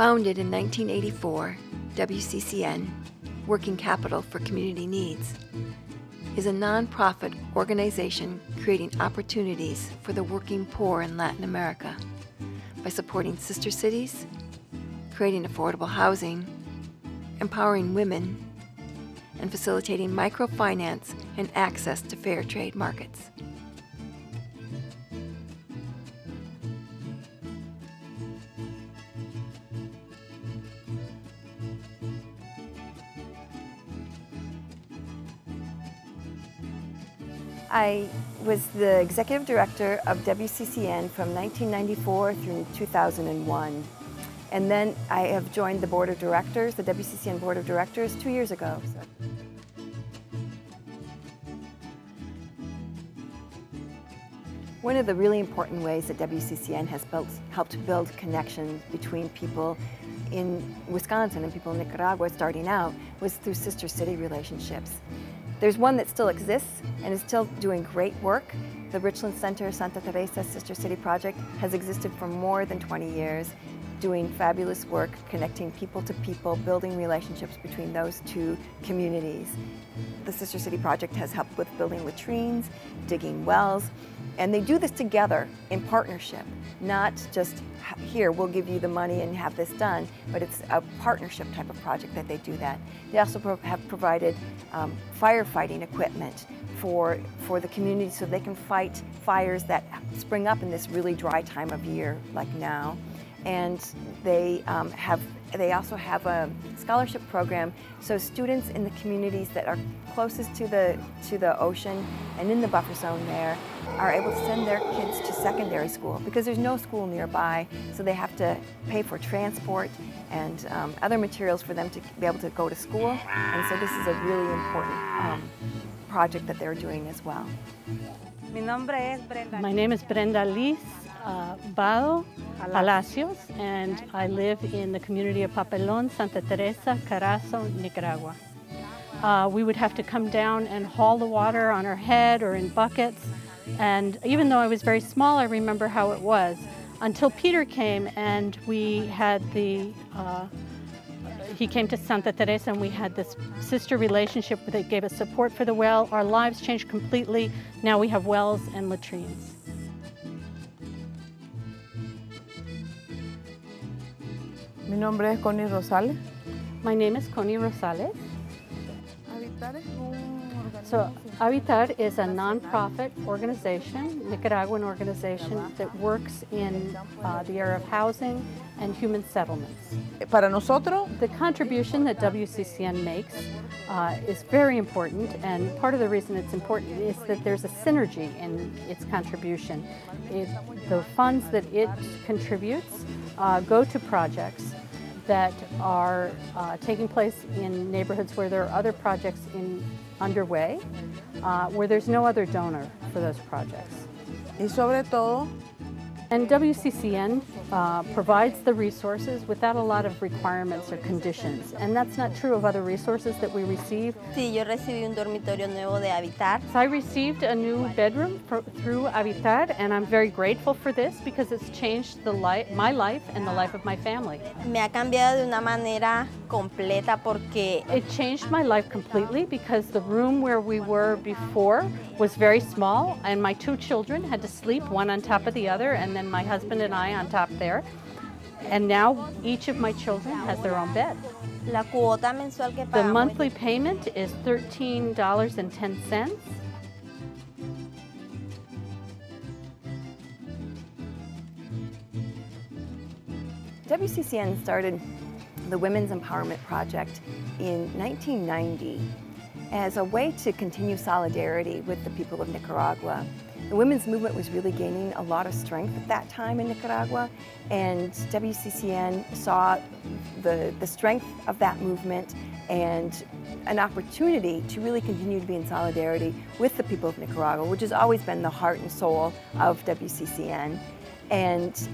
Founded in 1984, WCCN, Working Capital for Community Needs, is a nonprofit organization creating opportunities for the working poor in Latin America by supporting sister cities, creating affordable housing, empowering women, and facilitating microfinance and access to fair trade markets. I was the executive director of WCCN from 1994 through 2001. And then I have joined the board of directors, the WCCN board of directors, 2 years ago. One of the really important ways that WCCN has helped build connections between people in Wisconsin and people in Nicaragua starting out was through sister city relationships. There's one that still exists and is still doing great work. The Richland Center Santa Teresa Sister City Project has existed for more than 20 years, doing fabulous work, connecting people to people, building relationships between those two communities. The Sister City Project has helped with building latrines, digging wells, and they do this together in partnership, not just here, we'll give you the money and have this done, but it's a partnership type of project that they do that. They also have provided firefighting equipment for the community so they can fight fires that spring up in this really dry time of year like now. And they also have a scholarship program, so students in the communities that are closest to the ocean and in the buffer zone there are able to send their kids to secondary school because there's no school nearby, so they have to pay for transport and other materials for them to be able to go to school. And so this is a really important project that they're doing as well. My name is Brenda Liz Vado Palacios, and I live in the community of Papelón, Santa Teresa, Carazo, Nicaragua. We would have to come down and haul the water on our head or in buckets, and even though I was very small, I remember how it was. Until Peter came and we had he came to Santa Teresa and we had this sister relationship that gave us support for the well. Our lives changed completely. Now we have wells and latrines. Mi nombre es Connie Rosales. My name is Connie Rosales. So Habitar is a nonprofit organization, Nicaraguan organization that works in the area of housing and human settlements. Para nosotros, the contribution that WCCN makes is very important, and part of the reason it's important is that there's a synergy in its contribution. The funds that it contributes go to projects that are taking place in neighborhoods where there are other projects underway, where there's no other donor for those projects. Y sobre todo, and WCCN provides the resources without a lot of requirements or conditions, and that's not true of other resources that we receive. Sí, yo recibí un dormitorio nuevo de Habitar. So I received a new bedroom through Habitar, and I'm very grateful for this because it's changed my life and the life of my family. Me ha cambiado de una manera completa porque it changed my life completely because the room where we were before was very small, and my two children had to sleep one on top of the other, and then my husband and I on top there. And now each of my children has their own bed. La cuota mensual que the pagamos. monthly payment is $13.10. WCCN started the Women's Empowerment Project in 1990 as a way to continue solidarity with the people of Nicaragua. The women's movement was really gaining a lot of strength at that time in Nicaragua, and WCCN saw the strength of that movement and an opportunity to really continue to be in solidarity with the people of Nicaragua, which has always been the heart and soul of WCCN. And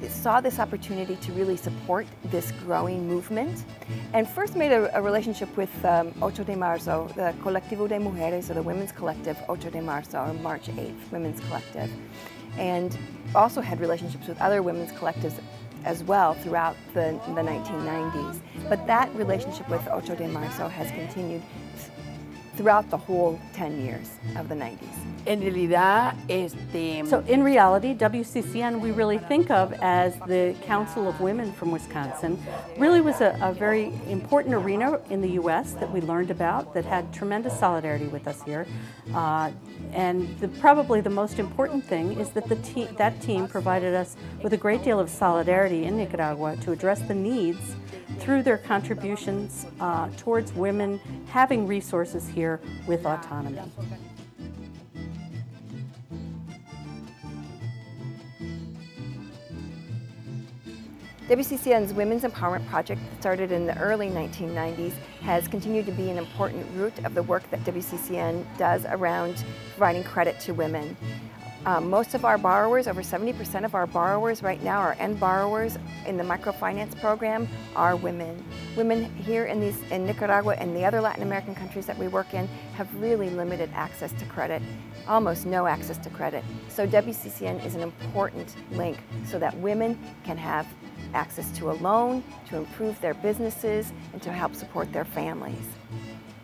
saw this opportunity to really support this growing movement, and first made a relationship with 8 de Marzo, the Colectivo de Mujeres, or the Women's Collective 8 de Marzo, or March 8th Women's Collective, and also had relationships with other women's collectives as well throughout the 1990s. But that relationship with 8 de Marzo has continued throughout the whole 10 years of the 90s. En realidad, So in reality, WCCN we really think of as the Council of Women from Wisconsin. Really was a very important arena in the U.S. that we learned about that had tremendous solidarity with us here. And probably the most important thing is that that team provided us with a great deal of solidarity in Nicaragua to address the needs through their contributions towards women having resources here with autonomy. WCCN's Women's Empowerment Project, that started in the early 1990s, has continued to be an important root of the work that WCCN does around providing credit to women. Most of our borrowers, over 70% of our borrowers right now, our end borrowers in the microfinance program, are women. Women here in Nicaragua and the other Latin American countries that we work in have really limited access to credit, almost no access to credit. So WCCN is an important link so that women can have access to a loan, to improve their businesses, and to help support their families.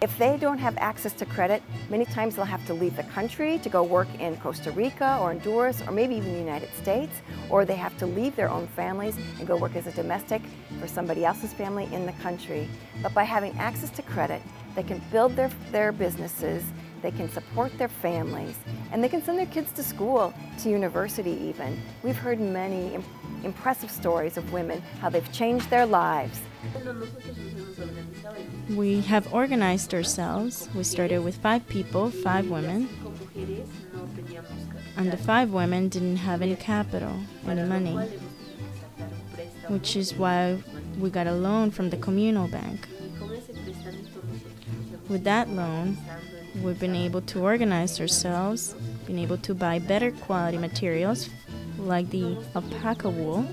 If they don't have access to credit, many times they'll have to leave the country to go work in Costa Rica or Honduras or maybe even the United States, or they have to leave their own families and go work as a domestic for somebody else's family in the country. But by having access to credit, they can build their businesses, they can support their families, and they can send their kids to school, to university even. We've heard many impressive stories of women, how they've changed their lives. We have organized ourselves. We started with 5 people, 5 women, and the 5 women didn't have any capital, any money, which is why we got a loan from the communal bank. With that loan, we've been able to organize ourselves, been able to buy better quality materials like the alpaca wool.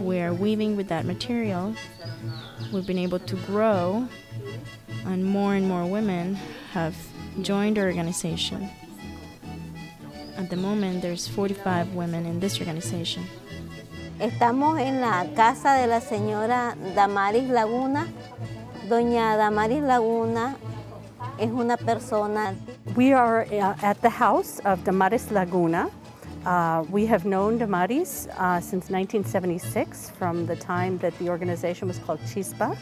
We are weaving with that material. We've been able to grow, and more women have joined our organization. At the moment, there's 45 women in this organization. Estamos en la casa de la señora Damaris Laguna. Doña Damaris Laguna es una persona. We are at the house of Damaris Laguna. We have known Damaris since 1976, from the time that the organization was called Chispa.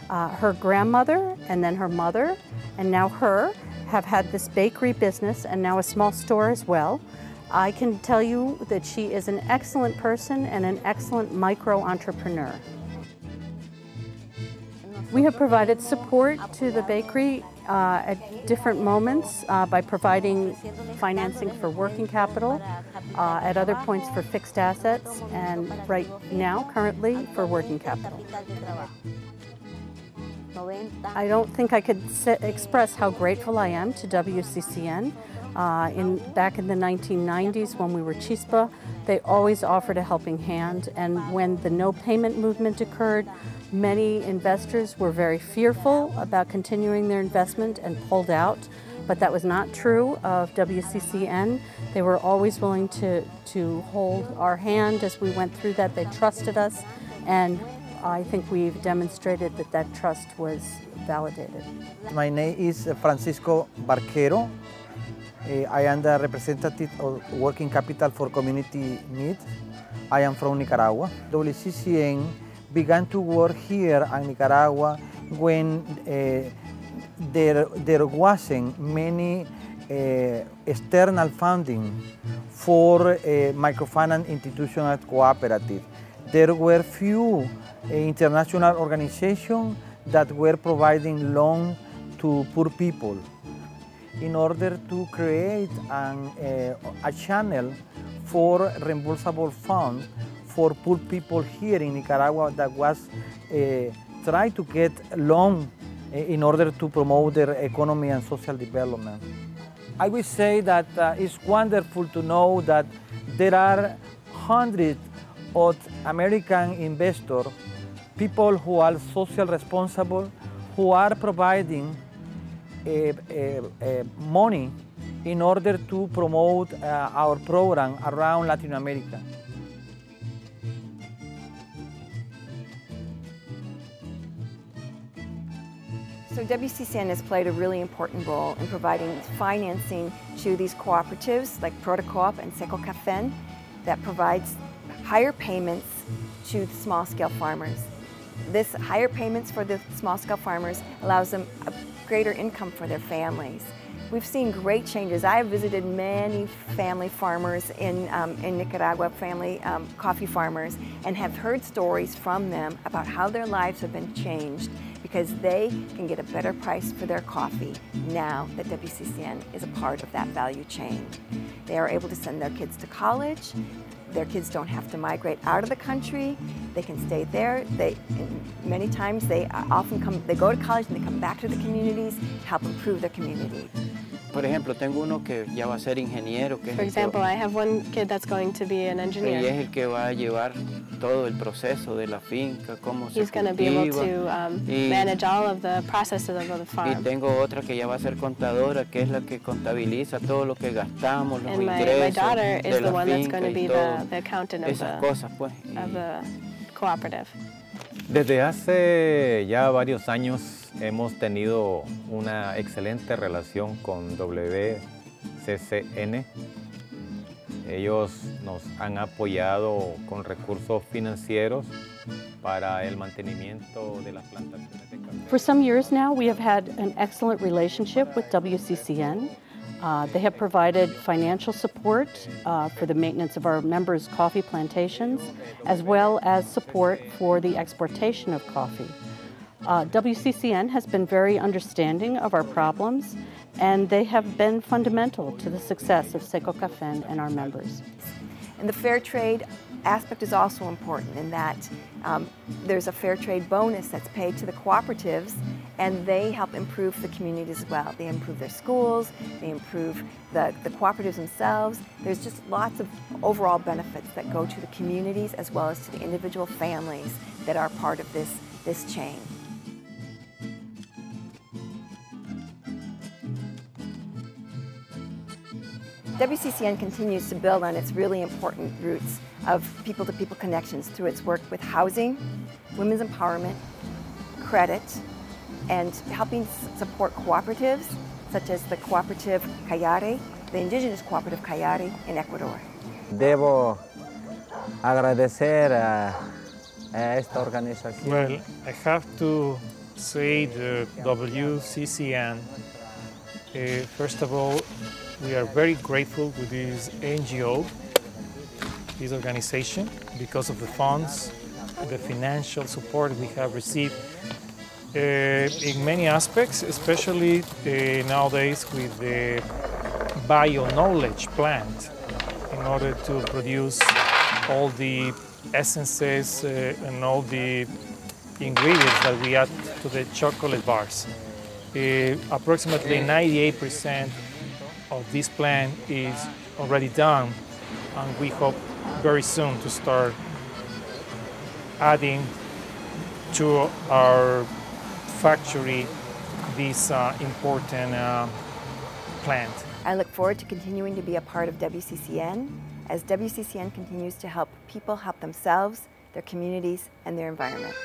Her grandmother and then her mother and now her have had this bakery business and now a small store as well. I can tell you that she is an excellent person and an excellent micro-entrepreneur. We have provided support to the bakery at different moments by providing financing for working capital, at other points for fixed assets, and right now, currently, for working capital. I don't think I could express how grateful I am to WCCN. Back in the 1990s when we were Chispa, they always offered a helping hand, and when the no payment movement occurred, many investors were very fearful about continuing their investment and pulled out, but that was not true of WCCN. They were always willing to hold our hand as we went through that. They trusted us, and I think we've demonstrated that that trust was validated. My name is Francisco Barquero. I am the representative of Working Capital for Community Needs. I am from Nicaragua. WCCN began to work here in Nicaragua when there wasn't many external funding for microfinance institutions and cooperatives. There were few international organizations that were providing loans to poor people. In order to create a channel for reimbursable funds for poor people here in Nicaragua that was trying to get loan in order to promote their economy and social development. I would say that it's wonderful to know that there are hundreds of American investors, people who are social responsible, who are providing money in order to promote our program around Latin America. So WCCN has played a really important role in providing financing to these cooperatives like Protocoop and Seco Café that provides higher payments to the small-scale farmers. This higher payments for the small-scale farmers allows them a greater income for their families. We've seen great changes. I have visited many family farmers in Nicaragua, family coffee farmers, and have heard stories from them about how their lives have been changed because they can get a better price for their coffee now that WCCN is a part of that value chain. They are able to send their kids to college. Their kids don't have to migrate out of the country. They can stay there. Many times they go to college and they come back to the communities, help improve their community. Por ejemplo, tengo uno que ya va a ser ingeniero. For example, I have one kid that's going to be an engineer. Y es el que va a llevar todo el proceso de la finca, cómo se He's going to be able to manage all of the processes of the farm. Y tengo otra que ya va a ser contadora, que es la que contabiliza todo lo que gastamos, los and ingresos my daughter is de the la one that's finca going to y be todo. the accountant of Esas cosas, pues. the cooperative. Desde hace ya varios años hemos tenido una excelente relación con WCCN. Ellos nos han apoyado con recursos financieros para el mantenimiento de las plantaciones de café. For some years now, we have had an excellent relationship with WCCN. They have provided financial support for the maintenance of our members' coffee plantations, as well as support for the exportation of coffee. WCCN has been very understanding of our problems, and they have been fundamental to the success of Seco Café and our members. And the fair trade aspect is also important in that there's a fair trade bonus that's paid to the cooperatives, and they help improve the community as well. They improve their schools, they improve the cooperatives themselves. There's just lots of overall benefits that go to the communities as well as to the individual families that are part of this chain. WCCN continues to build on its really important roots of people-to-people connections through its work with housing, women's empowerment, credit, and helping support cooperatives such as the cooperative Cayare, the indigenous cooperative Cayare in Ecuador. Debo agradecer a esta organización. Well, I have to say the WCCN. First of all, we are very grateful with this NGO, this organization, because of the funds, the financial support we have received in many aspects, especially nowadays with the bio-knowledge plant in order to produce all the essences and all the ingredients that we add to the chocolate bars. Approximately 98% of this plant is already done, and we hope very soon to start adding to our factory this important plant. I look forward to continuing to be a part of WCCN as WCCN continues to help people help themselves, their communities, and their environment.